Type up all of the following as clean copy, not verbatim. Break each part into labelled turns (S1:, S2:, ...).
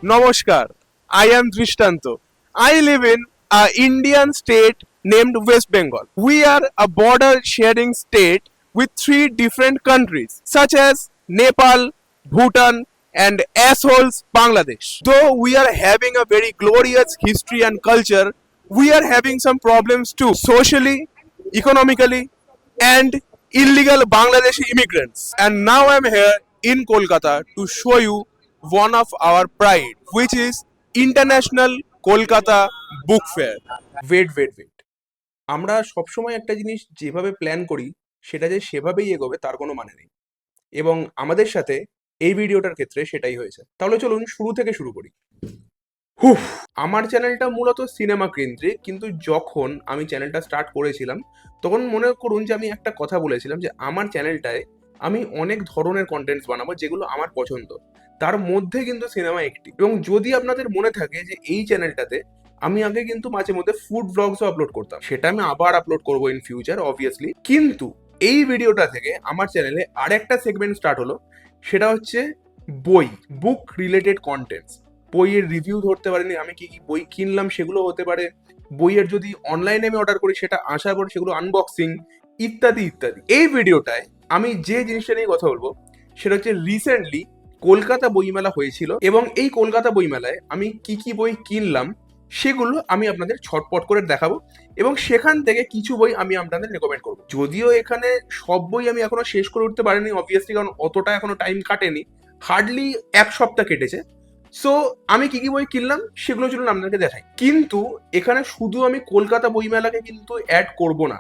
S1: Namaskar, I am Drishtanto. I live in an Indian state named West Bengal. We are a border sharing state with three different countries such as Nepal, Bhutan, and assholes Bangladesh. Though we are having a very glorious history and culture, we are having some problems too, socially, economically, and illegal Bangladeshi immigrants. And now I'm here in Kolkata to show you one of our pride, which is International Kolkata Book Fair.
S2: Wait আমরা সবসময় একটা জিনিস যেভাবে plan করি সেটা যে সেভাবেই এগোবে তার কোনো মানে নেই, এবং আমাদের সাথে এই ভিডিওটার ক্ষেত্রে সেটাই হয়েছে। তাহলে চলুন শুরু থেকে শুরু করি। হুফ, আমার চ্যানেলটা মূলত সিনেমা কেন্দ্রিক, কিন্তু যখন আমি চ্যানেলটা স্টার্ট করেছিলাম তখন মনে করুন যে আমি একটা কথা বলেছিলাম যে আমার চ্যানেলটায় আমি অনেক ধরনের কন্টেন্টস বানাবো যেগুলো আমার পছন্দ, তার মধ্যে কিন্তু সিনেমা একটি। এবং যদি আপনাদের মনে থাকে যে এই চ্যানেলটাতে আমি আগে কিন্তু মাঝে মধ্যে ফুড ব্লগসও আপলোড করতাম, সেটা আমি আবার আপলোড করবো ইন ফিউচার অবভিয়াসলি। কিন্তু এই ভিডিওটা থেকে আমার চ্যানেলে আরেকটা সেগমেন্ট স্টার্ট হলো, সেটা হচ্ছে বই, বুক রিলেটেড কন্টেন্টস। বইয়ের রিভিউ ধরতে পারিনি, আমি কি কি বই কিনলাম সেগুলো হতে পারে, বইয়ের যদি অনলাইনে আমি অর্ডার করি সেটা আসার পর সেগুলো আনবক্সিং, ইত্যাদি ইত্যাদি। এই ভিডিওটায় আমি যে জিনিসটা নিয়ে কথা বলবো সেটা হচ্ছে রিসেন্টলি কলকাতা বইমেলা হয়েছিল, এবং এই কলকাতা বইমেলায় আমি কি কি বই কিনলাম সেগুলো আমি আপনাদের ছটপট করে দেখাবো, এবং সেখান থেকে কিছু বই আমি আপনাদের রেকমেন্ড করবো। যদিও এখানে সব বই আমি এখনো শেষ করে উঠতে পারিনি অবভিয়াসলি, কারণ অতটা এখনো টাইম কাটেনি, হার্ডলি এক সপ্তাহ কেটেছে। সো আমি কি কি বই কিনলাম সেগুলো চলুন আপনাদেরকে দেখাই। কিন্তু এখানে শুধু আমি কলকাতা বইমেলাকে কিন্তু অ্যাড করব না,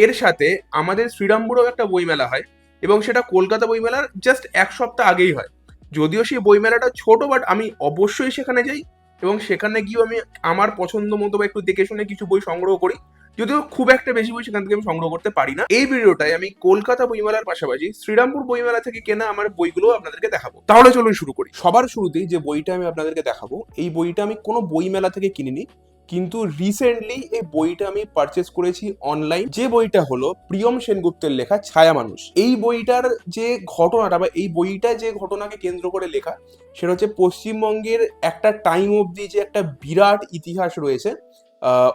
S2: এর সাথে আমাদের শ্রীরামপুরেও একটা বইমেলা হয়, এবং সেটা কলকাতা বইমেলার জাস্ট এক সপ্তাহ আগেই হয়। যদিও সেই বইমেলাটা ছোট, বাট আমি অবশ্যই সেখানে যাই, এবং সেখানে গিয়েও আমি আমার পছন্দ মতো বা একটু দেখে শুনে কিছু বই সংগ্রহ করি, যদিও খুব একটা বেশি বই সেখান থেকে আমি সংগ্রহ করতে পারি না। এই ভিডিওটায় আমি কলকাতা বইমেলার পাশাপাশি শ্রীরামপুর বইমেলা থেকে কেনা আমার বইগুলো আপনাদেরকে দেখাবো। তাহলে চলুন শুরু করি। সবার শুরুতেই যে বইটা আমি আপনাদেরকে দেখাবো, এই বইটা আমি কোনো বইমেলা থেকে কিনিনি, কিন্তু রিসেন্টলি এই বইটা আমি পারচেস করেছি অনলাইন। যে বইটা হলো প্রিয়ম সেনগুপ্তের লেখা ছায়া মানুষ। এই বইটার যে ঘটনাটা বা এই বইটা যে ঘটনাকে কেন্দ্র করে লেখা সেটা হচ্ছে পশ্চিমবঙ্গের একটা টাইম অবধি যে একটা বিরাট ইতিহাস রয়েছে,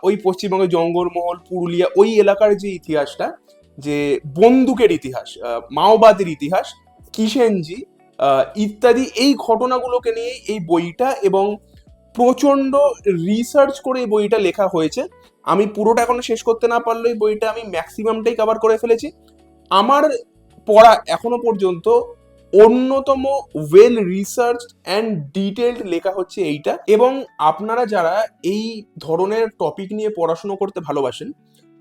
S2: ওই পশ্চিমবঙ্গের জঙ্গলমহল, পুরুলিয়া, ওই এলাকার যে ইতিহাসটা, যে বন্দুকের ইতিহাস, মাওবাদের ইতিহাস, কিষেনজি ইত্যাদি, এই ঘটনাগুলোকে নিয়ে এই বইটা, এবং প্রচন্ড রিসার্চ করে এই বইটা লেখা হয়েছে। আমি পুরোটা এখনো শেষ করতে না পারলেও এই বইটা আমি ম্যাক্সিমামটাই কভার করে ফেলেছি। আমার পড়া এখনো পর্যন্ত অন্যতম ওয়েল রিসার্চ অ্যান্ড ডিটেলড লেখা হচ্ছে এইটা। এবং আপনারা যারা এই ধরনের টপিক নিয়ে পড়াশুনো করতে ভালোবাসেন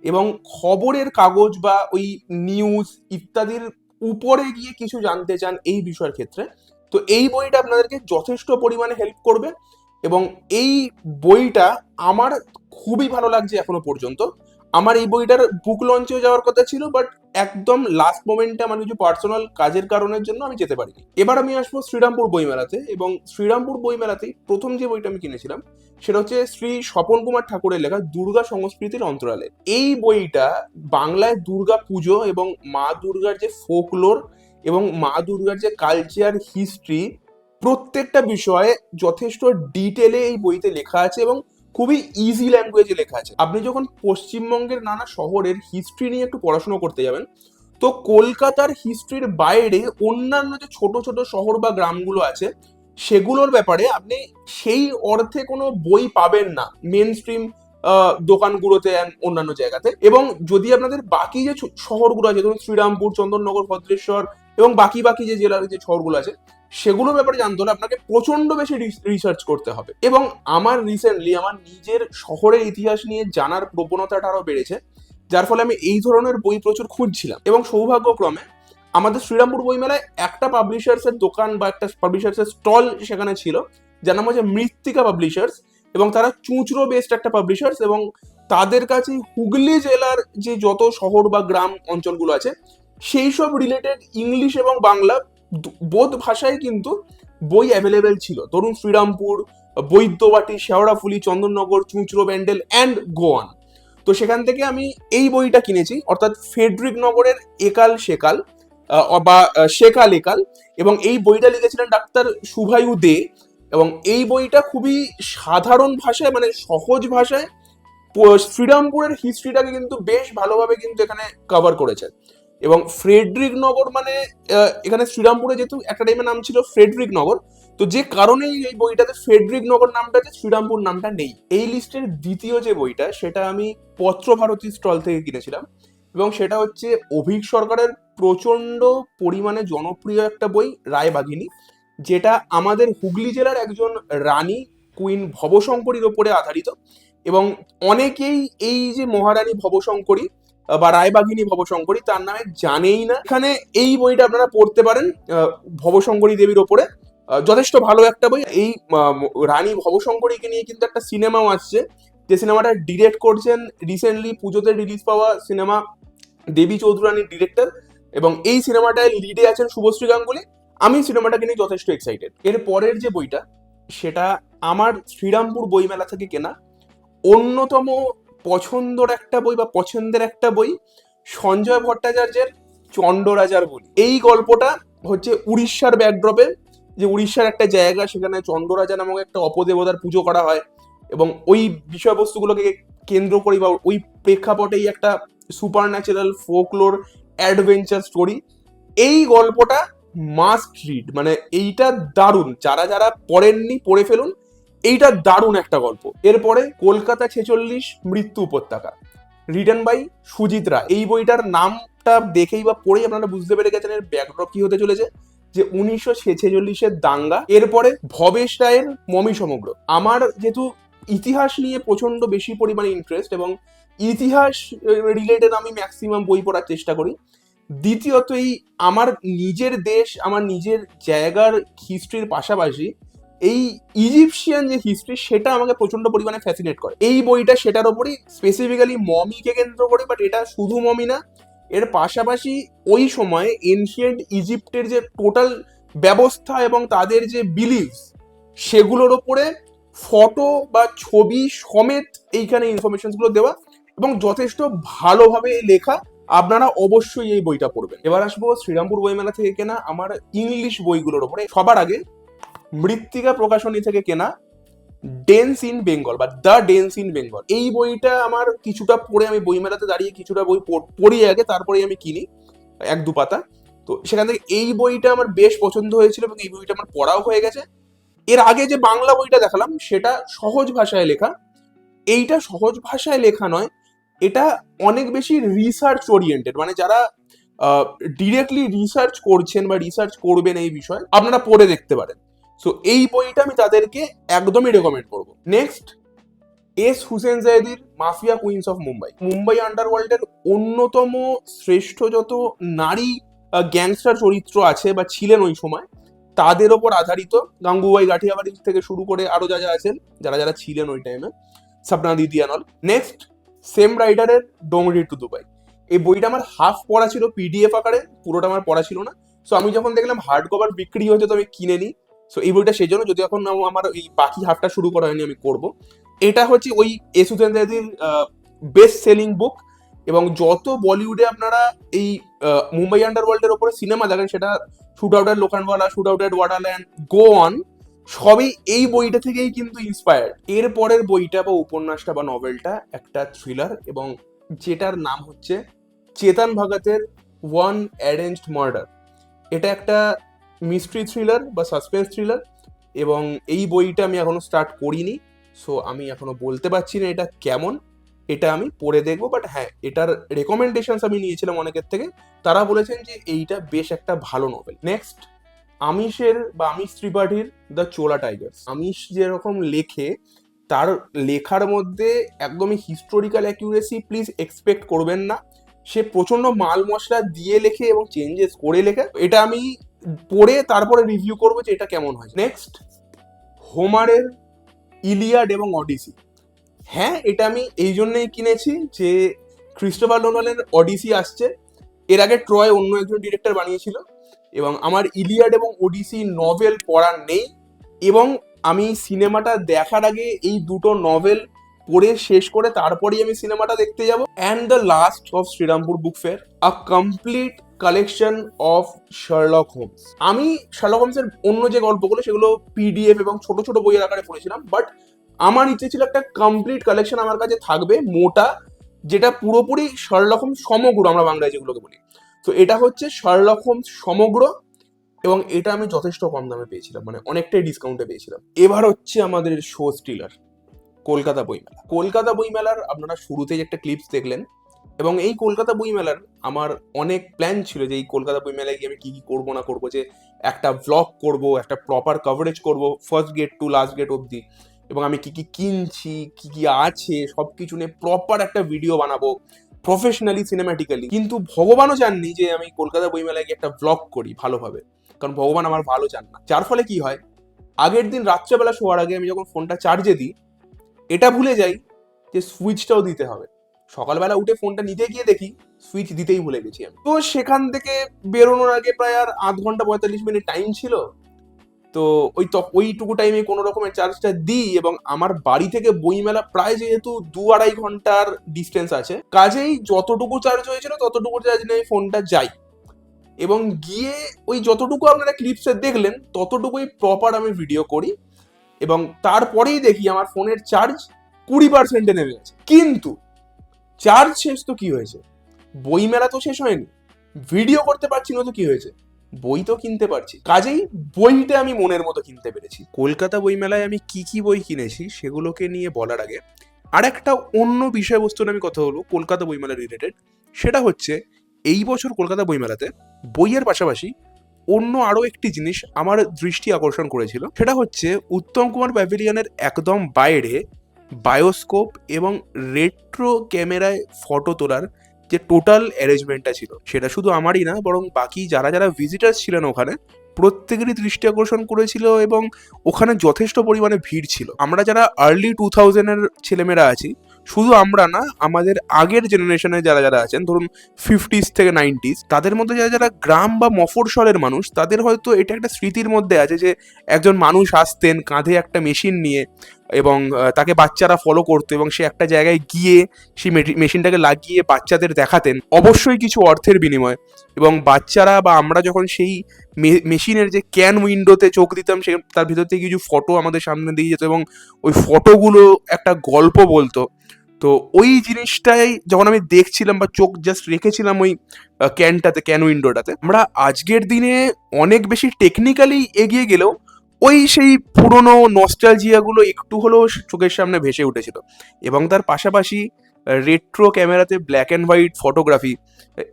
S2: এবং খবরের কাগজ বা ওই নিউজ ইত্যাদির উপরে গিয়ে কিছু জানতে চান এই বিষয়ের ক্ষেত্রে, তো এই বইটা আপনাদেরকে যথেষ্ট পরিমাণে হেল্প করবে। এবং এই বইটা আমার খুবই ভালো লাগছে এখনো পর্যন্ত। আমার এই বইটার বুক লঞ্চেও যাওয়ার কথা ছিল, বাট একদম লাস্ট মোমেন্টে আমার কিছু পার্সোনাল কাজের কারণের জন্য আমি যেতে পারিনি। এবার আমি আসবো শ্রীরামপুর বইমেলাতে, এবং শ্রীরামপুর বইমেলাতেই প্রথম যে বইটা আমি কিনেছিলাম সেটা হচ্ছে শ্রী স্বপন কুমার ঠাকুরের লেখা দুর্গা সংস্কৃতির অন্তরালে। এই বইটা বাংলায় দুর্গা পুজো এবং মা দুর্গার যে ফোকলোর এবং মা দুর্গার যে কালচার হিস্ট্রি, প্রত্যেকটা বিষয়ে যথেষ্ট ডিটেলে এই বইতে লেখা আছে, এবং খুবই ইজি ল্যাঙ্গুয়েজে লেখা আছে। আপনি যখন পশ্চিমবঙ্গের নানা শহরের হিস্ট্রি নিয়ে একটু পড়াশোনা করতে যাবেন, তো কলকাতার হিস্ট্রির বাইরে অন্যান্য যে ছোট ছোট শহর বা গ্রামগুলো আছে সেগুলোর ব্যাপারে আপনি সেই অর্থে কোনো বই পাবেন না মেন স্ট্রিম দোকানগুলোতে অন্যান্য জায়গাতে। এবং যদি আপনাদের বাকি যে শহরগুলো আছে, ধরুন শ্রীরামপুর, চন্দননগর, ভদ্রেশ্বর এবং বাকি বাকি যে জেলার যে শহরগুলো আছে, সেগুলোর ব্যাপারে জানতে হলে আপনাকে প্রচন্ড বেশি রিসার্চ করতে হবে। এবং আমার রিসেন্টলি আমার নিজের শহরের ইতিহাস নিয়ে জানার প্রবণতাটা আরো বেড়েছে, যার ফলে আমি এই ধরনের বই প্রচুর খুঁজছিলাম। এবং সৌভাগ্যক্রমে আমাদের শ্রীরামপুর বইমেলায় একটা পাবলিশার্সের দোকান বা একটা পাবলিশার্সের স্টল সেখানে ছিল, যার নাম হচ্ছে মৃত্তিকা পাবলিশার্স, এবং তারা চুঁচড়ো বেসড একটা পাবলিশার্স, এবং তাদের কাছে হুগলি জেলার যে যত শহর বা গ্রাম অঞ্চলগুলো আছে সেই সব রিলেটেড ইংলিশ এবং বাংলা বোধ ভাষায় কিন্তু বই অ্যাভেলেবেল ছিল। ধরুন শ্রীরামপুর, বৈদ্যবাটি, শেওড়াফুলি, চন্দননগর, চুঁচড়ো, ব্যান্ডেল অ্যান্ড গোয়ান। তো সেখান থেকে আমি এই বইটা কিনেছি, অর্থাৎ ফেডরিক নগরের একাল সেকাল বা সেকাল একাল। এবং এই বইটা লিখেছিলেন ডাক্তার শুভায়ু দে, এবং এই বইটা খুবই সাধারণ ভাষায় মানে সহজ ভাষায় শ্রীরামপুরের হিস্ট্রিটাকে কিন্তু বেশ ভালোভাবে কিন্তু এখানে কভার করেছে। এবং ফ্রেডরিক নগর মানে এখানে শ্রীরামপুরে যেহেতু একটা টাইমে নাম ছিল ফ্রেডরিক নগর, তো যে কারণেই এই বইটাতে ফ্রেডরিক নগর নামটা আছে, শ্রীরামপুর নামটা নেই। এই লিস্টের দ্বিতীয় যে বইটা সেটা আমি পত্রভারতী স্টল থেকে কিনেছিলাম, এবং সেটা হচ্ছে অভীক সরকারের প্রচন্ড পরিমাণে জনপ্রিয় একটা বই রায়বাঘিনী, যেটা আমাদের হুগলি জেলার একজন রানী কুইন ভবশঙ্করীর ওপরে আধারিত। এবং অনেকেই এই যে মহারানী ভবশঙ্করী বা রায়বাঘিনী ভবশঙ্করী তার নামে জানেই না। এখানে এই বইটা আপনারা পড়তে পারেন ভবশঙ্করী দেবীর ওপরে, যথেষ্ট ভালো একটা বই। এই রানী ভবশঙ্করীকে নিয়ে কিন্তু একটা সিনেমাও আসছে, যে সিনেমাটা ডিরেক্ট করছেন রিসেন্টলি পুজোতে রিলিজ পাওয়া সিনেমা দেবী চৌধুরানীর ডিরেক্টর, এবং এই সিনেমাটায় লিডে আছেন শুভশ্রী গাঙ্গুলি। আমি সিনেমাটাকে নিয়ে যথেষ্ট এক্সাইটেড। এর পরের যে বইটা সেটা আমার শ্রীরামপুর বইমেলা থেকে কেনা অন্যতম পছন্দের একটা বই বা পছন্দের একটা বই, সঞ্জয় ভট্টাচার্যের চণ্ডরাজার বলি। এই গল্পটা হচ্ছে উড়িষ্যার ব্যাকড্রপে, যে উড়িষ্যার একটা জায়গা, সেখানে চণ্ডরাজা নামক একটা অপদেবতার পুজো করা হয়, এবং ওই বিষয়বস্তুগুলোকে কেন্দ্র করি বা ওই প্রেক্ষাপটেই একটা super natural folklore adventure story. এই গল্পটা মাস্ট রিড, মানে এইটা দারুণ, যারা যারা পড়েননি পড়ে ফেলুন, এইটা দারুণ একটা গল্প। এরপরে কলকাতা 46 মৃত্যু উপত্যকা, রিটেন বাই সুজিত রায়। এই বইটার নামটা দেখেই বা পড়েই আপনারা বুঝতে পেরে গেছেন এর ব্যাকড্রপ কি হতে চলেছে, যে 1946-এর দাঙ্গা। এরপরে ভবেশ রায়ের মমি সমগ্র। আমার যেহেতু ইতিহাস নিয়ে প্রচন্ড বেশি পরিমাণে ইন্টারেস্ট, এবং ইতিহাস রিলেটেড আমি ম্যাক্সিমাম বই পড়ার চেষ্টা করি। দ্বিতীয়ত এই আমার নিজের দেশ, আমার নিজের জায়গার হিস্ট্রির পাশাপাশি এই ইজিপশিয়ান যে হিস্ট্রি সেটা আমাকে প্রচন্ড পরিমাণে ফ্যাসিনেট করে। এই বইটা সেটার ওপরই, স্পেসিফিক্যালি মমিকে কেন্দ্র করে, বাট এটা শুধু মমি না, এর পাশাপাশি ওই সময় এনশিয়েন্ট ইজিপ্টের যে টোটাল ব্যবস্থা এবং তাদের যে বিলিভস সেগুলোর ওপরে ফটো বা ছবি সমেত এইখানে ইনফরমেশনগুলো দেওয়া, এবং যথেষ্ট ভালোভাবে লেখা। আপনারা অবশ্যই এই বইটা পড়বেন। এবার আসবো শ্রীরামপুর বইমেলা থেকে কেনা আমার ইংলিশ বইগুলোর ওপরে। সবার আগে মৃত্তিকা প্রকাশনী থেকে কেনা ডেন্স ইন বেঙ্গল বা দ্য ডেন্স ইন বেঙ্গল। এই বইটা আমার কিছুটা পড়ে, আমি বইমেলাতে দাঁড়িয়ে কিছুটা বই পড়ি আগে, তারপরে আমি কিনি এক দু পাতা। তো সেখান থেকে এই বইটা আমার বেশ পছন্দ হয়েছিল, এবং এই বইটা আমার পড়াও হয়ে গেছে। এর আগে যে বাংলা বইটা দেখালাম সেটা সহজ ভাষায় লেখা, এইটা সহজ ভাষায় লেখা নয়, এটা অনেক বেশি রিসার্চ ওরিয়েন্টেড, মানে যারা ডিরেক্টলি রিসার্চ করছেন বা রিসার্চ করবেন এই বিষয়ে আপনারা পড়ে দেখতে পারেন। সো এই বইটা আমি তাদেরকে একদমই রেকমেন্ড করবো। নেক্সট, এস হুসেন জায়েদির mafia queens of Mumbai. Mumbai আন্ডারওয়ার্ল্ডের অন্যতম শ্রেষ্ঠ যত নারী গ্যাংস্টার চরিত্র আছে বা ছিলেন ওই সময়, তাদের ওপর আধারিত। গাঙ্গুবাই গাঠিয়াবাড়ি থেকে শুরু করে আরো যা যা আছেন, যারা যারা ছিলেন ওই টাইমে, স্বপ্না দিদি অল। নেক্সট, সেম রাইটারের ডোংরি টু দুবাই। এই বইটা আমার হাফ পড়া ছিল পিডিএফ আকারে, পুরোটা আমার পড়া ছিল না। সো আমি যখন দেখলাম হার্ড কভার বিক্রি হচ্ছে তো আমি কিনে নিই। সো এই বইটা সেই জন্য, যদি এখন আমার এই বাকি হাফটা শুরু করা হয়নি, আমি করব। এটা হচ্ছে ওই এস হুসেন জায়েদির বেস্ট সেলিং বুক, এবং যত বলিউডে আপনারা এই মুম্বাই আন্ডারওয়ার্ল্ডের ওপরে সিনেমা দেখেন, সেটা shoot out at Lokhandwala, shoot out at Waterland, go on, সবই এই বইটা থেকেই কিন্তু ইন্সপায়ার্ড। এর পরের বইটা বা উপন্যাসটা বা নভেলটা একটা থ্রিলার, এবং যেটার নাম হচ্ছে চেতন ভগতের ওয়ান অ্যারেঞ্জড মার্ডার। এটা একটা মিস্ট্রি থ্রিলার বা সাসপেন্স থ্রিলার, এবং এই বইটা আমি এখনো স্টার্ট করিনি। সো আমি এখনো বলতে পারছি না এটা কেমন, এটা আমি পড়ে দেখবো। বাট হ্যাঁ, এটার রেকমেন্ডেশনস আমি নিয়েছিলাম অনেকের থেকে, তারা বলেছেন যে এইটা বেশ একটা ভালো নোভেল। নেক্সট, আমিষের বা আমিষ ত্রিপাঠীর দ্য চোলা টাইগার্স। আমিষ যেরকম লেখে, তার লেখার মধ্যে একদমই হিস্টোরিক্যাল অ্যাকিউরেসি প্লিজ এক্সপেক্ট করবেন না। সে প্রচন্ড মাল মশলা দিয়ে লেখে এবং চেঞ্জেস করে লেখে। এটা আমি পড়ে তারপরে রিভিউ করবো যে এটা কেমন হয়। নেক্সট, হোমারের ইলিয়াড এবং অডিসি। হ্যাঁ, এটা আমি এই জন্যই কিনেছি যে ক্রিস্টোফার নোলানের অডিসি আসছে, এর আগে ট্রয় অন্য একজন ডিরেক্টর বানিয়েছিল, এবং আমার ইলিয়াড এবং ওডিসি নভেল পড়ার নেই, এবং আমি সিনেমাটা দেখার আগে এই দুটো নভেল পড়ে শেষ করে তারপরেই আমি সিনেমাটা দেখতে যাব। And the last of Srirampur book fair, a complete
S1: collection of Sherlock Holmes. আমি শার্লক হোমসের অন্য যে গল্পগুলো সেগুলো পিডিএফ এবং ছোট ছোট বইয়ের আকারে পড়েছিলাম, বাট আমার ইচ্ছে ছিল একটা কমপ্লিট কালেকশন আমার কাছে থাকবে, মোটা, যেটা পুরোপুরি শার্লক হোমস সমগ্র আমরা বাংলায় যেগুলোকে বলি। তো এটা হচ্ছে শার্লক হোমস সমগ্র, এবং এটা আমি যথেষ্ট কম দামে পেয়েছিলাম, মানে অনেকটাই ডিসকাউন্টে পেয়েছিলাম। এবার হচ্ছে আমাদের শো স্টিলার, কলকাতা বইমেলা। কলকাতা বইমেলার আপনারা শুরুতেই একটা ক্লিপস দেখলেন, এবং এই কলকাতা বইমেলার আমার অনেক প্ল্যান ছিল যে এই কলকাতা বইমেলায় গিয়ে আমি কি কি করবো না করবো, যে একটা ব্লগ করব, একটা প্রপার কভারেজ করব first gate to last gate অবধি, এবং আমি কি কি কিনছি, কি কি আছে, সবকিছু নিয়ে প্রপার একটা ভিডিও বানাবো প্রফেশনালি, সিনেম্যাটিক্যালি। কিন্তু ভগবানও চাননি যে আমি কলকাতা বইমেলায় গিয়ে একটা ব্লগ করি ভালোভাবে, কারণ ভগবান আমার ভালো চান না। যার ফলে কি হয়, আগের দিন রাত্রেবেলা শোয়ার আগে আমি যখন ফোনটা চার্জে দিই, এটা ভুলে যাই যে সুইচটাও দিতে হবে। সকালবেলা উঠে ফোনটা নিতে গিয়ে দেখি সুইচ দিতেই ভুলে গেছি আমি। তো সেখান থেকে বেরোনোর আগে প্রায় আর 8 ঘন্টা 45 মিনিট টাইম ছিল। তো ওইটুকু টাইমে কোনো রকমের চার্জটা দিই, এবং আমার বাড়ি থেকে বইমেলা প্রায় যেহেতু 2-2.5 ঘন্টার ডিস্টেন্স আছে, কাজেই যতটুকু চার্জ হয়েছিল ততটুকু চার্জ নিয়ে ফোনটা যাই, এবং গিয়ে ওই যতটুকু আপনারা ক্লিপসে দেখলেন ততটুকুই প্রপার আমি ভিডিও করি, এবং তারপরেই দেখি আমার ফোনের চার্জ 20%-এ নেমে গেছে। কিন্তু চার্জ শেষ তো কি হয়েছে, বইমেলা তো শেষ হয়নি, ভিডিও করতে পারছি না তো কি হয়েছে, বই তো কিনতে পারছি। কাজেই বইটা আমি মনের মতো কিনতে পেরেছি। কলকাতা বইমেলায় আমি কি কি বই কিনেছি সেগুলোকে নিয়ে বলার আগে আর একটা অন্য বিষয়বস্তু নিয়ে আমি কথা বলবো কলকাতা বইমেলা রিলেটেড। সেটা হচ্ছে এই বছর কলকাতা বইমেলাতে বইয়ের পাশাপাশি অন্য আরো একটি জিনিস আমার দৃষ্টি আকর্ষণ করেছিল, সেটা হচ্ছে উত্তম কুমার প্যাভিলিয়নের একদম বাইরে বায়োস্কোপ এবং রেট্রো ক্যামেরায় ফটো তোলার যে টোটাল অ্যারেঞ্জমেন্টটা ছিল, সেটা শুধু আমারই না, বরং বাকি যারা যারা ভিজিটার্স ছিলেন ওখানে প্রত্যেকেরই দৃষ্টি আকর্ষণ করেছিল, এবং ওখানে যথেষ্ট পরিমাণে ভিড় ছিল। আমরা যারা আর্লি 2000-এর ছেলেমেয়েরা আছি, শুধু আমরা না, আমাদের আগের জেনারেশনে যারা যারা আছেন, ধরুন 50s থেকে 90s, তাদের মধ্যে যারা যারা গ্রাম বা মফস্বলের মানুষ, তাদের হয়তো এটা একটা স্মৃতির মধ্যে আছে যে একজন মানুষ আসতেন কাঁধে একটা মেশিন নিয়ে, এবং তাকে বাচ্চারা ফলো করতো, এবং সে একটা জায়গায় গিয়ে সেই মেশিনটাকে লাগিয়ে বাচ্চাদের দেখাতেন, অবশ্যই কিছু অর্থের বিনিময়। এবং বাচ্চারা বা আমরা যখন সেই মেশিনের যে ক্যান উইন্ডোতে চোখ দিতাম, সে তার ভিতর থেকে কিছু ফটো আমাদের সামনে দিয়ে যেত, এবং ওই ফটোগুলো একটা গল্প বলতো। তো ওই জিনিসটাই যখন আমি দেখছিলাম বা চোখ জাস্ট রেখেছিলাম ওই ক্যান উইন্ডোটাতে, আমরা আজকের দিনে অনেক বেশি টেকনিক্যালি এগিয়ে গেলেও ওই সেই পুরনো নস্টালজিয়াগুলো একটু হলেও চোখের সামনে ভেসে উঠেছিল। এবং তার পাশাপাশি রেট্রো ক্যামেরাতে ব্ল্যাক অ্যান্ড হোয়াইট ফটোগ্রাফি,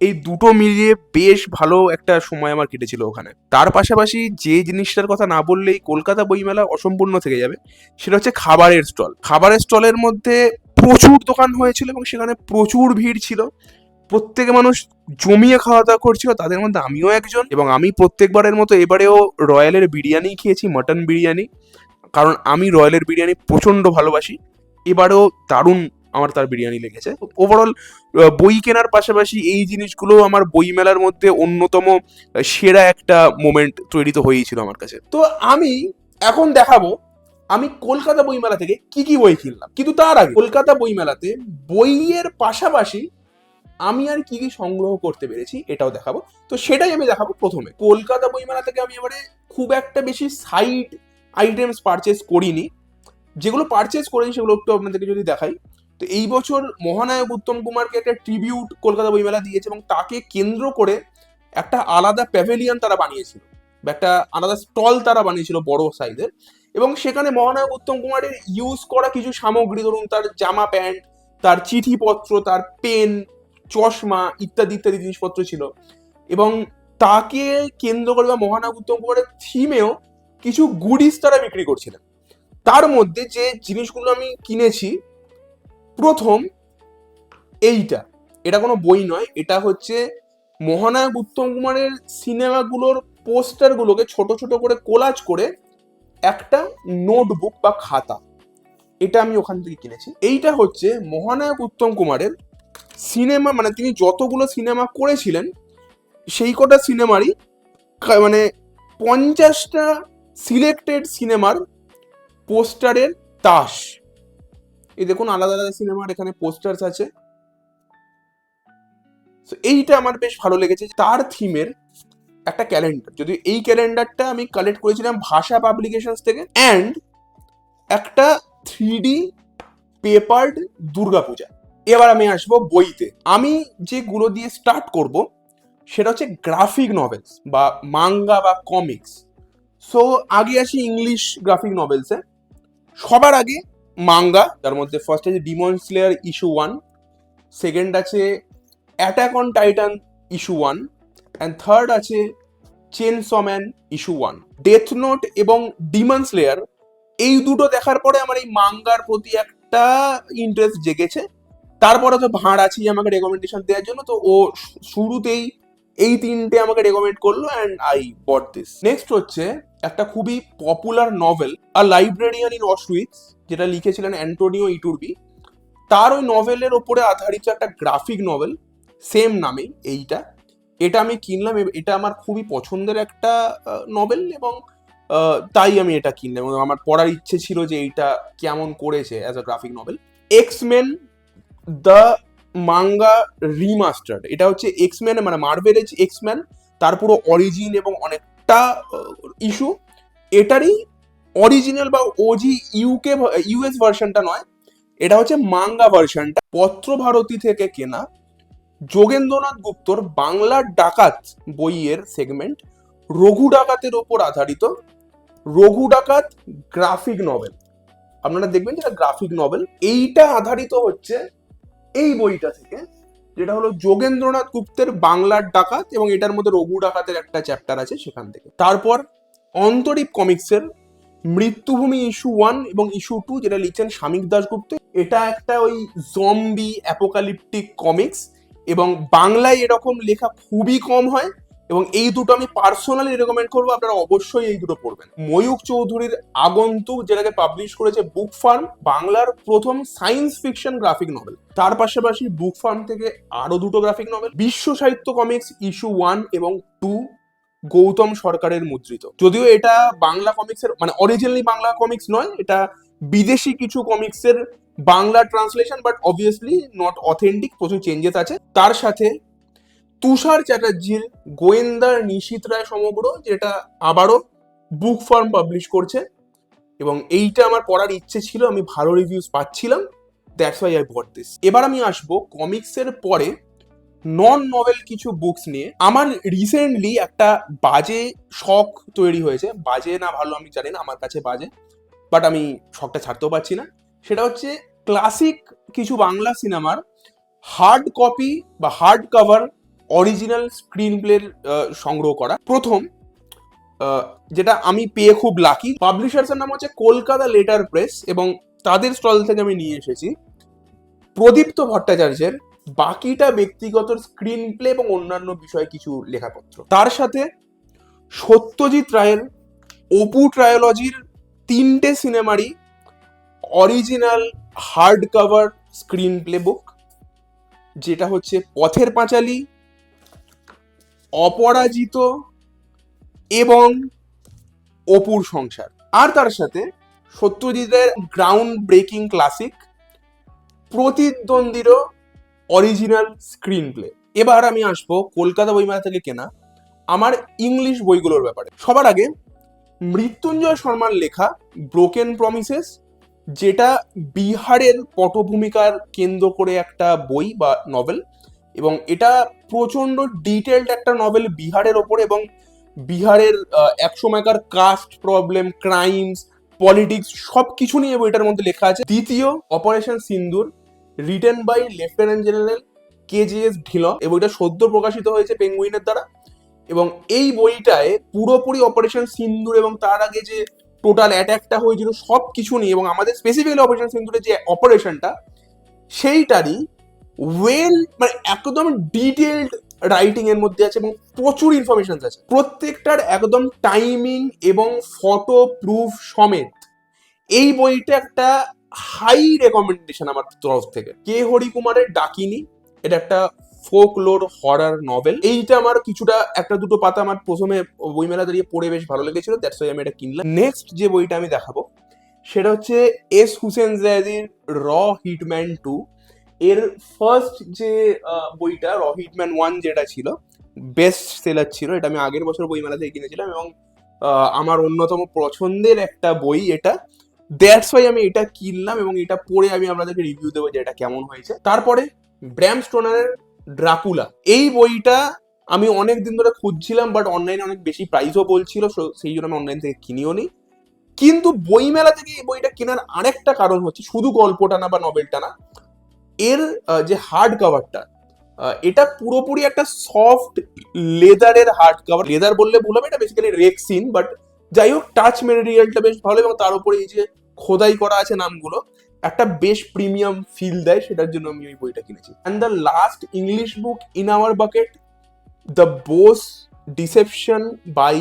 S1: এই দুটো মিলিয়ে বেশ ভালো একটা সময় আমার কেটেছিল ওখানে। তার পাশাপাশি যে জিনিসটার কথা না বললেই কলকাতা বইমেলা অসম্পূর্ণ থেকে যাবে, সেটা হচ্ছে খাবারের স্টল। খাবারের স্টলের মধ্যে প্রচুর দোকান হয়েছিল, এবং সেখানে প্রচুর ভিড় ছিল, প্রত্যেকে মানুষ জমিয়ে খাওয়া দাওয়া করছিল, তাদের মধ্যে আমিও একজন। এবং আমি প্রত্যেকবারের মতো এবারেও রয়্যালের বিরিয়ানি খেয়েছি, মাটন বিরিয়ানি, কারণ আমি রয়্যালের বিরিয়ানি প্রচন্ড ভালোবাসি। এবারেও দারুণ আমার তার বিরিয়ানি লেগেছে। ওভারঅল বই কেনার পাশাপাশি এই জিনিসগুলো আমার বই মেলার মধ্যে অন্যতম সেরা একটা মোমেন্ট তৈরি তো হয়েছিল আমার কাছে। তো আমি এখন দেখাবো আমি কলকাতা বইমেলা থেকে কি কি বই কিনলাম, কিন্তু তার আগে কলকাতা বইমেলাতে বইয়ের পাশাপাশি আমি আর কি কি সংগ্রহ করতে পেরেছি এটাও দেখাবো। তো সেটাই আমি দেখাবো প্রথমে। কলকাতা বইমেলা থেকে আমি এবারে খুব একটা বেশি সাইড আইটেমস পারচেস করিনি, যেগুলো পারচেস করেছি সেগুলো একটু আপনাদেরকে যদি দেখাই। তো এই বছর মহানায়ক উত্তম কুমারকে একটা ট্রিবিউট কলকাতা বইমেলা দিয়েছে, এবং তাকে কেন্দ্র করে একটা আলাদা প্যাভিলিয়ন তারা বানিয়েছিল, বা একটা আলাদা স্টল তারা বানিয়েছিল বড় সাইজের। এবং সেখানে মহানায়ক উত্তম কুমারের ইউজ করা কিছু সামগ্রী, ধরুন তার জামা প্যান্ট, তার চিঠিপত্র, তার পেন, চশমা ইত্যাদি ইত্যাদি জিনিসপত্র ছিল। এবং তাকে কেন্দ্র করে বা মহানায়ক উত্তম কুমারের থিমেও কিছু গুডিস তারা বিক্রি করছিলেন। তার মধ্যে যে জিনিসগুলো আমি কিনেছি, প্রথম এটা কোনো বই নয়, এটা হচ্ছে মহানায়ক উত্তম কুমারের সিনেমাগুলোর পোস্টারগুলোকে ছোট ছোট করে কোলাজ করে একটা নোটবুক বা খাতা, এটা আমি ওখান থেকে কিনেছি। এইটা হচ্ছে মহানায়ক উত্তম কুমারের সিনেমা, মানে তিনি যতগুলো সিনেমা করেছিলেন সেই কটা সিনেমারই মানে 50টা সিলেক্টেড সিনেমার পোস্টারের তাস। এই দেখুন আলাদা আলাদা সিনেমার এখানে পোস্টার্স আছে।
S2: তো এইটা আমার বেশ ভালো লেগেছে, তার থিমের একটা ক্যালেন্ডার, যদিও এই ক্যালেন্ডারটা আমি কালেক্ট করেছিলাম ভাষা পাবলিকেশনস থেকে, অ্যান্ড একটা 3D পেপার্ড দুর্গাপূজা। এবার আমি আসবো বইতে। আমি যেগুলো দিয়ে স্টার্ট করব সেটা হচ্ছে গ্রাফিক নভেলস বা মাঙ্গা বা কমিক্স। সো আগে আসি ইংলিশ গ্রাফিক নভেলসে। সবার আগে মাঙ্গা, তার মধ্যে ফার্স্ট আছে ডিমন স্লেয়ার ইস্যু 1, সেকেন্ড আছে Attack on Titan issue 1, and third আছে Chainsaw Man issue 1। Death Note এবং ডিমন স্লেয়ার এই দুটো দেখার পরে আমার এই মাঙ্গার প্রতি একটা ইন্টারেস্ট জেগেছে। তারপরে তো ভাঁড় আছেই আমাকে রেকমেন্ডেশন দেওয়ার জন্য, তো ও শুরুতেই এই তিনটে আমাকে রেকমেন্ড করলো and I bought this. Next হচ্ছে একটা খুবই popular novel a librarian in Auschwitz, যেটা লিখেছিলেন অ্যান্টোনিও ইটুরবি। তার ওই নভেলের ওপরে আধারিত একটা গ্রাফিক নভেল সেম নামে এইটা। এটা আমি কিনলাম, এটা আমার খুবই পছন্দের একটা নভেল, এবং তাই আমি এটা কিনলাম, এবং আমার পড়ার ইচ্ছে ছিল যে এইটা কেমন করেছে as a graphic novel. X Men the manga remastered, এটা হচ্ছে এক্সম্যান মানে মার্ভেলের এক্সম্যান, তার পুরো অরিজিন এবং অনেকটা ইস্যু। এটারই অরিজিনাল বা ওজি ইউএস ভার্সনটা নয়, এটা হচ্ছে মাঙ্গা ভার্সনটা। পত্রভারতী থেকে কেনা যোগেন্দ্রনাথ গুপ্তর বাংলা ডাকাত বইয়ের সেগমেন্ট রঘু ডাকাতের ওপর আধারিত রঘু ডাকাত গ্রাফিক নভেল। আপনারা দেখবেন যেটা গ্রাফিক নভেল, এইটা আধারিত হচ্ছে এই বইটা থেকে, যেটা হলো যোগেন্দ্রনাথ গুপ্তের বাংলার ডাকাত, এবং এটার মধ্যে রঘু ডাকাতের একটা চ্যাপ্টার আছে সেখান থেকে। তারপর অন্তরীপ কমিক্সের মৃত্যুভূমি ইস্যু 1 এবং ইস্যু 2, যেটা লিখছেন শামিক দাশগুপ্ত। এটা একটা ওই জম্বি অ্যাপোকালিপটিক কমিক্স, এবং বাংলায় এরকম লেখা খুবই কম হয়, এবং এই দুটো আমি পার্সোনালি রেকমেন্ড করবো, আপনারা অবশ্যই এই দুটো পড়বেন। ময়ূক চৌধুরীর আগন্তুক, যেটাকে পাবলিশ করেছে বুক ফার্ম, বাংলার প্রথম সায়েন্স ফিকশন গ্রাফিক নভেল। তার পাশাপাশি বুক ফার্ম থেকে আরো দুটো গ্রাফিক নভেল, বিশ্ব সাহিত্য কমিক্স ইস্যু 1 এবং 2, গৌতম সরকারের মুদ্রিত। যদিও এটা বাংলা কমিক্সের মানে অরিজিনালি বাংলা কমিক্স নয়, এটা বিদেশি কিছু কমিক্সের Bangla translation, but obviously not authentic, প্রচুর চেঞ্জেস আছে। তার সাথে তুষার চ্যাটার্জির গোয়েন্দার নিশীথ রায় সমগ্র, যেটা আবারও বুক ফার্ম পাবলিশ করছে, এবং এইটা আমার পড়ার ইচ্ছে ছিল, আমি ভালো রিভিউজ পাচ্ছিলাম, that's why I bought this. এবার আমি আসবো কমিক্সের পরে নন নভেল কিছু বুকস নিয়ে। আমার রিসেন্টলি একটা বাজে শখ তৈরি হয়েছে, বাজে না ভালো আমি জানি না, আমার কাছে বাজে, বাট আমি শখটা ছাড়তেও পারছি না। সেটা হচ্ছে ক্লাসিক কিছু বাংলা সিনেমার হার্ড কপি বা হার্ড কভার অরিজিনাল স্ক্রিন প্লের সংগ্রহ করা। প্রথম যেটা আমি পেয়ে খুব লাকি, পাবলিশার্সের নাম হচ্ছে কলকাতা লেটার প্রেস, এবং তাদের স্টল থেকে আমি নিয়ে এসেছি প্রদীপ্ত ভট্টাচার্যের বাকিটা ব্যক্তিগত স্ক্রিন প্লে এবং অন্যান্য বিষয়ে কিছু লেখাপত্র। তার সাথে সত্যজিৎ রায়ের অপু ট্রায়োলজির 3টে সিনেমারই original hardcover screenplay book, যেটা হচ্ছে পথের পাঁচালী, অপরাজিত এবং অপুর সংসার। আর তার সাথে সত্যজিতের গ্রাউন্ড ব্রেকিং ক্লাসিক প্রতিদ্বন্দ্বীরও অরিজিনাল স্ক্রিন প্লে। এবার আমি আসবো কলকাতা বইমেলা থেকে কেনা আমার ইংলিশ বইগুলোর ব্যাপারে। সবার আগে মৃত্যুঞ্জয় শর্মার লেখা ব্রোকেন প্রমিসেস, যেটা বিহারের পটভূমিকার কেন্দ্র করে একটা বই বা নভেল, এবং এটা প্রচন্ড ডিটেলড একটা নভেল বিহারের ওপর, এবং বিহারের এক সময়কার কাস্ট প্রবলেম, ক্রাইমস, পলিটিক্স সব কিছু নিয়ে বইটার মধ্যে লেখা আছে। দ্বিতীয় operation Sindoor, written by lieutenant general KGS Dhillon, এবং এটা সদ্য প্রকাশিত হয়েছে পেঙ্গুইনের দ্বারা, এবং এই বইটায় পুরোপুরি অপারেশন সিন্দুর এবং তার আগে যে টোটাল অ্যাটাকটা হয়েছিল সব কিছু নিয়ে, এবং আমাদের স্পেসিফিক্যালি অপারেশন সিন্দুরের যে অপারেশনটা সেইটারই ওয়েল মানে একদম ডিটেলড রাইটিং এর মধ্যে আছে, এবং প্রচুর ইনফরমেশন আছে প্রত্যেকটার, একদম টাইমিং এবং ফটো প্রুফ সমেত। এই বইটা একটা হাই রেকমেন্ডেশন আমার তরফ থেকে। কে হরিকুমারের ডাকিনী, এটা একটা ফোকলোর হরার নভেল। এইটা আমার কিছুটা একটা দুটো পাতা আমার প্রথমে বইমেলা দাঁড়িয়ে পড়ে বেশ ভালো লেগেছিল, দ্যাটস ওয়াই আমি এটা কিনলাম। নেক্সট যে বইটা আমি দেখাবো সেটা হচ্ছে এস হুসেন জায়দির র হিটম্যান 2।
S1: এর ফার্স্ট যে বইটা রহিটম্যান 1 যেটা ছিল, বেস্ট সেলার ছিল, এটা আমি আগের বছর বইমেলা থেকে কিনেছিলাম এবং আমার অন্যতম পছন্দের একটা বই এটা। দ্যাটস ওয়াই আমি এটা কিনলাম এবং এটা পড়ে আমি আপনাদেরকে রিভিউ দেবো যে এটা কেমন হয়েছে। তারপরে ব্র্যাম স্টোনারের ড্রাকুলা, এই বইটা আমি অনেক দিন ধরে খুঁজছিলাম, বাট অনলাইনে অনেক বেশি প্রাইসও বলছিল, সেই জন্য আমি অনলাইন থেকে কিনিও নি। কিন্তু বইমেলা থেকে এই বইটা কেনার আরেকটা কারণ হচ্ছে শুধু গল্পটা না বা নভেলটা না, এর যে হার্ড কভারটা, এটা পুরোপুরি একটা সফট লেদারের হার্ড কভার। লেদার বললে ভুল হবে, এটা বেসিক্যালি রেক্সিন, বাট যাই হোক টাচ মেটেরিয়ালটা বেশ ভালো এবং তার উপরে এই যে খোদাই করা আছে নামগুলো, একটা বেশ প্রিমিয়াম ফিল দেয়, সেটার জন্য আমি ওই বইটা কিনেছি। And the last English book in our bucket, the Bose Deception by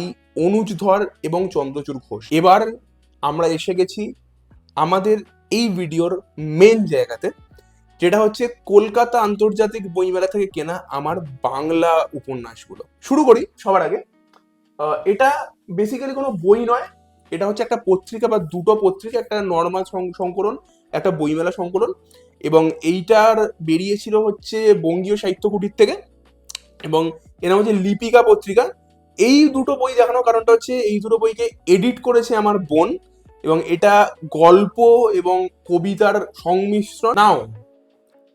S1: Anuj Dhar এবং চন্দ্রচূড় ঘোষ। এবার আমরা এসে গেছি আমাদের এই ভিডিওর মেন জায়গাতে, যেটা হচ্ছে কলকাতা আন্তর্জাতিক বইমেলা থেকে কেনা আমার বাংলা উপন্যাসগুলো। শুরু করি সবার আগে, এটা বেসিক্যালি কোনো বই নয়, এটা হচ্ছে একটা পত্রিকা বা দুটো পত্রিকা, একটা নর্মাল সংকলন, একটা বইমেলা সংকলন, এবং এইটার বেরিয়েছিল হচ্ছে বঙ্গীয় সাহিত্য কুটির থেকে, এবং এর নাম হচ্ছে লিপিকা পত্রিকা। এই দুটো বই দেখানোর কারণটা হচ্ছে এই দুটো বইকে এডিট করেছে আমার বোন, এবং এটা গল্প এবং কবিতার সংমিশ্রণ। নাও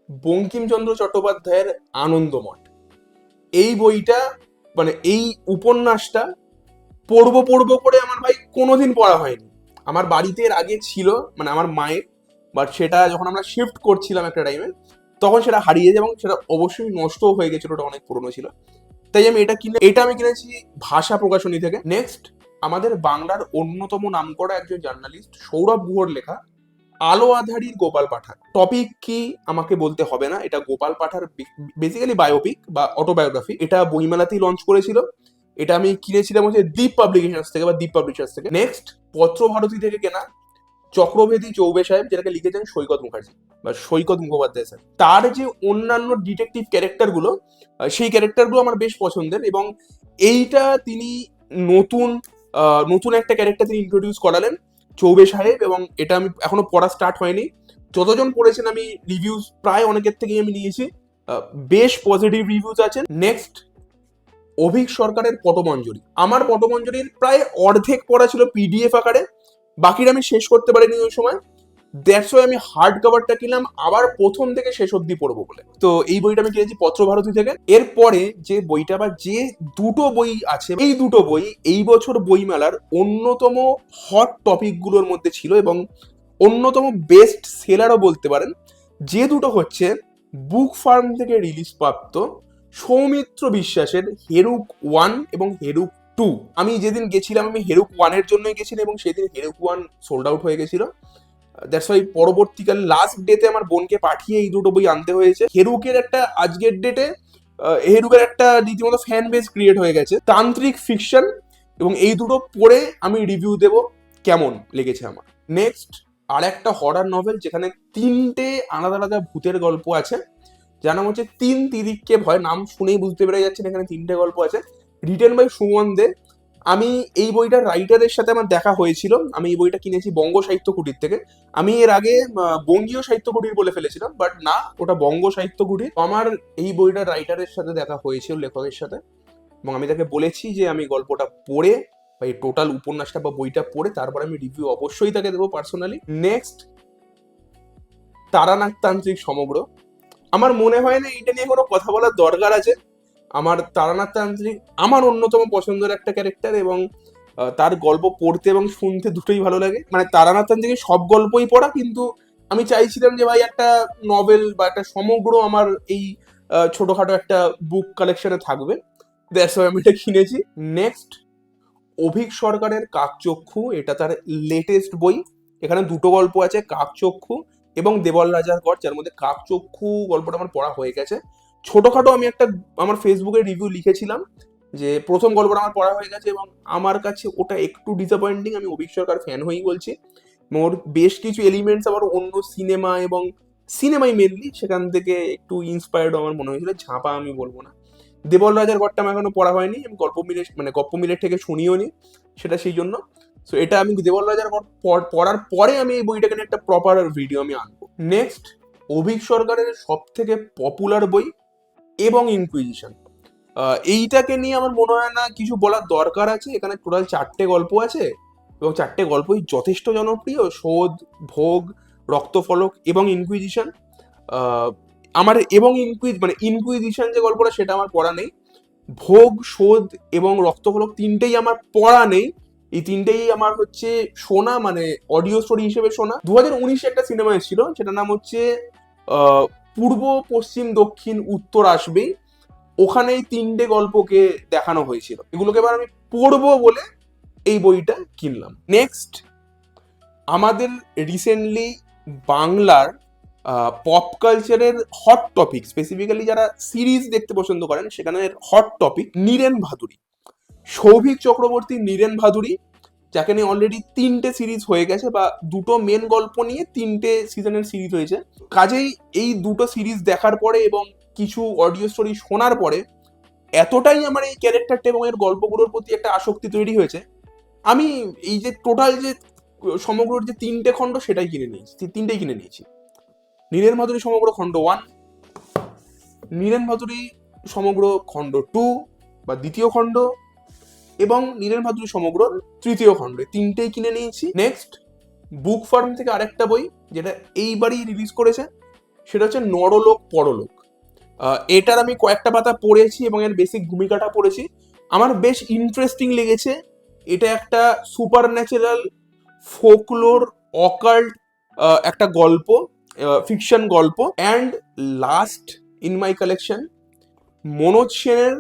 S1: বঙ্কিমচন্দ্র চট্টোপাধ্যায়ের আনন্দমঠ, এই বইটা মানে এই উপন্যাসটা পড়বো করে আমার ভাই কোনোদিন পড়া হয়নি। আমার বাড়িতে এর আগে ছিল, মানে আমার মায়ের, বাট সেটা যখন আমরা শিফট করছিলাম একটা টাইমে তখন সেটা হারিয়ে যায় এবং সেটা অবশ্যই নষ্টও হয়ে গেছিল, ওটা অনেক পুরনো ছিল। তাই আমি এটা আমি কিনেছি ভাষা প্রকাশনী থেকে। নেক্সট, আমাদের বাংলার অন্যতম নামকরা একজন জার্নালিস্ট সৌরভ গুহর লেখা আলো আঁধারির গোপাল পাঠার। টপিক কি আমাকে বলতে হবে না, এটা গোপাল পাঠার বেসিক্যালি বায়োপিক বা অটোবায়োগ্রাফি। এটা বইমেলাতেই লঞ্চ করেছিল, এটা আমি কিনেছিলাম হচ্ছে দ্বীপ পাবলিকেশনস থেকে বা দ্বীপ পাবলিশার্স থেকে। নেক্সট, পত্রভারতী থেকে কেনা চক্রবেদী চৌবে সাহেব, যেটাকে লিখেছেন সৈকত মুখার্জি বা সৈকত মুখোপাধ্যায় স্যার। তার যে অন্যান্য ডিটেকটিভ ক্যারেক্টারগুলো, সেই ক্যারেক্টারগুলো আমার বেশ পছন্দের, এবং এইটা তিনি নতুন নতুন একটা ক্যারেক্টার তিনি ইন্ট্রোডিউস করালেন, চৌবে সাহেব, এবং এটা আমি এখনো পড়া স্টার্ট হয়নি। যতজন পড়েছেন আমি রিভিউজ প্রায় অনেকের থেকেই আমি নিয়েছি, বেশ পজিটিভ রিভিউজ আছেন। নেক্সট, অভিক সরকারের পটমঞ্জরি। আমার পটমঞ্জরির প্রায় অর্ধেক পড়া ছিল পিডিএফ আকারে, বাকিটা আমি শেষ করতে পারিনি ওই সময়। দ্যাটস ওয়াই আমি হার্ড কভারটা কিনলাম আবার প্রথম থেকে শেষ অব্দি পড়বো বলে। তো এই বইটা আমি কিনেছি পত্রভারতী থেকে। এরপরে যে বইটা বা যে দুটো বই আছে, এই দুটো বই এই বছর বইমেলার অন্যতম হট টপিকগুলোর মধ্যে ছিল এবং অন্যতম বেস্ট সেলারও বলতে পারেন। যে দুটো হচ্ছে বুক ফার্ম থেকে রিলিজ প্রাপ্ত সৌমিত্র বিশ্বাসের হেরুক 1 এবং হেরুক 2। আমি যেদিন গেছিলাম আমি হেরুক 1 এর জন্যই গেছিলাম এবং সেদিন হেরুক 1 সোল্ড আউট হয়ে গেছিল। দ্যাটস ওয়াই পরবর্তীকালে লাস্ট ডেতে আমার বোনকে পাঠিয়ে এই দুটো বই আনতে হয়েছে। হেরুকের একটা আজকের ডেটে হেরুকের একটা রীতিমতো ফ্যান বেস ক্রিয়েট হয়ে গেছে, তান্ত্রিক ফিকশন, এবং এই দুটো পড়ে আমি রিভিউ দেব কেমন লেগেছে আমার। নেক্সট, আর একটা হরার নভেল যেখানে 3টে আলাদা আলাদা ভূতের গল্প আছে, যার নাম হচ্ছে 3 তিরিককে ভয়। নাম শুনেই বুঝতে পেরে যাচ্ছেন এখানে 3টে গল্প আছে, রিটেন বাই সুমন দে। আমি এই বইটার রাইটারের সাথে আমার দেখা হয়েছিল, আমি এই বইটা কিনেছি বঙ্গ সাহিত্য কুটির থেকে। আমি এর আগে বঙ্গীয় সাহিত্য কুটির বলে ফেলেছিলাম, বাট না, ওটা বঙ্গ সাহিত্য কুটির। আমার এই বইটার রাইটারের সাথে দেখা হয়েছিল, লেখকের সাথে, এবং আমি তাকে বলেছি যে আমি গল্পটা পড়ে বা এই টোটাল উপন্যাসটা বা বইটা পড়ে তারপর আমি রিভিউ অবশ্যই তাকে দেবো পার্সোনালি। নেক্সট, তারানাথ তান্ত্রিক সমগ্র। আমার মনে হয় না এটা নিয়ে কোনো কথা বলার দরকার আছে। আমার তারানাথ তান্ত্রিক আমার অন্যতম পছন্দের একটা ক্যারেক্টার, এবং তার গল্প পড়তে এবং শুনতে দুটোই ভালো লাগে। মানে তারানাথ তান্ত্রিকের সব গল্পই পড়া, কিন্তু আমি চাইছিলাম যে ভাই একটা নভেল বা একটা সমগ্র আমার এই ছোটখাটো একটা বুক কালেকশনে থাকবে, দ্যাটস ওয়াই আমি এটা কিনেছি। নেক্সট, অভিক সরকারের কাকচক্ষু, এটা তার লেটেস্ট বই। এখানে দুটো গল্প আছে, কাকচক্ষু এবং দেবল রাজার গড়, যার মধ্যে কাকচক্ষু গল্পটা আমার পড়া হয়ে গেছে। ছোটখাটো আমি একটা আমার ফেসবুকে রিভিউ লিখেছিলাম যে প্রথম গল্পটা আমার পড়া হয়ে গেছে, এবং আমার কাছে ওটা একটু ডিসঅ্যাপয়েন্টিং। আমি অভিক সরকার ফ্যান হয়েই বলছি, এবং ওর বেশ কিছু এলিমেন্টস আবার অন্য সিনেমা এবং সিনেমাই মেনলি সেখান থেকে একটু ইন্সপায়ার্ড আমার মনে হয়েছিল। ঝাঁপা আমি বলবো না। দেবল রাজার ঘরটা আমার এখনো পড়া হয়নি, আমি গপ্প মিলের থেকে শুনিও নি সেটা, সেই জন্য। সো এটা আমি দেবল রাজার ঘর পড়ার পরে আমি এই বইটাকে নিয়ে একটা প্রপার ভিডিও আমি আনবো। নেক্সট,
S2: অভিক সরকারের সব থেকে পপুলার বই এবং ইনকুইজিশন। এইটাকে নিয়ে আমার মনে হয় না কিছু বলার দরকার আছে। এখানে টোটাল 4টে গল্প আছে এবং 4টে গল্পই যথেষ্ট জনপ্রিয়। শোধ, ভোগ, রক্তফলক এবং ইনকুইজিশন। আমার এবং ইনকুইজিশন যে গল্পটা সেটা আমার পড়া নেই। ভোগ, শোধ এবং রক্তফলক তিনটেই আমার পড়া নেই। এই তিনটেই আমার হচ্ছে শোনা, মানে অডিও স্টোরি হিসেবে শোনা। 2019 একটা সিনেমা এসেছিল, সেটার নাম হচ্ছে পূর্ব, পশ্চিম, দক্ষিণ, উত্তর আসবেই। ওখানে এই 3টে গল্পকে দেখানো হয়েছিল। এগুলোকে এবার আমি পড়বো বলে এই বইটা কিনলাম। নেক্সট, আমাদের রিসেন্টলি বাংলার পপ কালচারের হট টপিক, স্পেসিফিক্যালি যারা সিরিজ দেখতে পছন্দ করেন সেখানে হট টপিক নীরেন ভাদুড়ী। সৌভিক চক্রবর্তী, নীরেন ভাদুড়ী, যাকে নিয়ে অলরেডি 3টে সিরিজ হয়ে গেছে, বা 2টো মেন গল্প নিয়ে 3টে সিজনের সিরিজ হয়েছে। কাজেই এই 2টো সিরিজ দেখার পরে এবং কিছু অডিও স্টোরি শোনার পরে এতটাই আমার এই ক্যারেক্টারটা এবং এর গল্পগুলোর প্রতি একটা আসক্তি তৈরি হয়েছে, আমি এই যে টোটাল যে সমগ্র যে 3টে খণ্ড সেটাই কিনে নিয়েছি, 3টেই কিনে নিয়েছি। নীরেন ভাদুড়ী সমগ্র খণ্ড 1, নীরেন ভাদুড়ী সমগ্র খণ্ড 2 বা দ্বিতীয় খণ্ড, এবং নীরেন ভাদুড়ী সমগ্র তৃতীয় খণ্ড, 3টেই কিনে নিয়েছি। নেক্সট, বুক ফার্ম থেকে আরেকটা বই যেটা এইবারই রিলিজ করেছে, সেটা হচ্ছে নরলোক পরলোক। এটার আমি কয়েকটা পাতা পড়েছি এবং এর বেসিক ভূমিকাটা পড়েছি। আমার বেশ ইন্টারেস্টিং লেগেছে। এটা একটা সুপার ন্যাচারাল, ফোকলোর, অকাল্ট একটা গল্প, ফিকশন গল্প। And last in my collection, Manoj সেনের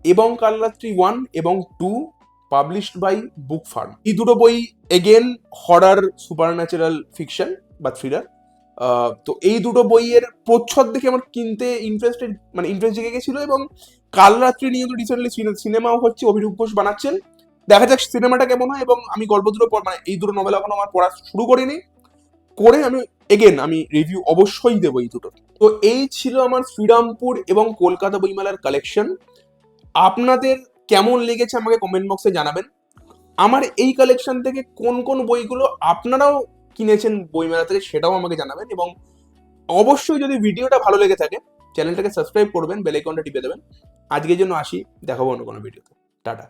S2: এবং কালরাত্রি 1 এবং 2, পাবলিশড বাই বুক ফার্ম। এই দুটো বই এগেন হরার, সুপার ন্যাচারাল, ফিকশন বা থ্রিলার। তো এই দুটো বইয়ের প্রচ্ছদ দেখে আমার কিনতে ইন্টারেস্ট জেগে গেছিল। এবং কালরাত্রি নিয়ে তো রিসেন্টলি সিনেমাও হচ্ছে, অভিরূপ ঘোষ বানাচ্ছেন। দেখা যাক সিনেমাটা কেমন হয়। এবং আমি গল্প দুটো এই দুটো নভেল এখনো আমার পড়া শুরু করিনি, করে আমি রিভিউ অবশ্যই দেবো এই দুটো। তো এই ছিল আমার শ্রীরামপুর এবং কলকাতা বইমেলার কালেকশন। আপনাদের কেমন লেগেছে আমাকে কমেন্ট বক্সে জানাবেন। আমার এই কালেকশন থেকে কোন কোন বইগুলো আপনারাও কিনেছেন বইমেলা থেকে সেটাও আমাকে জানাবেন। এবং অবশ্যই যদি ভিডিওটা ভালো লেগে থাকে চ্যানেলটাকে সাবস্ক্রাইব করবেন, বেল আইকনটা টিপে দেবেন। আজকের জন্য আসি, দেখাবো অন্য কোনো ভিডিওতে। টাটা।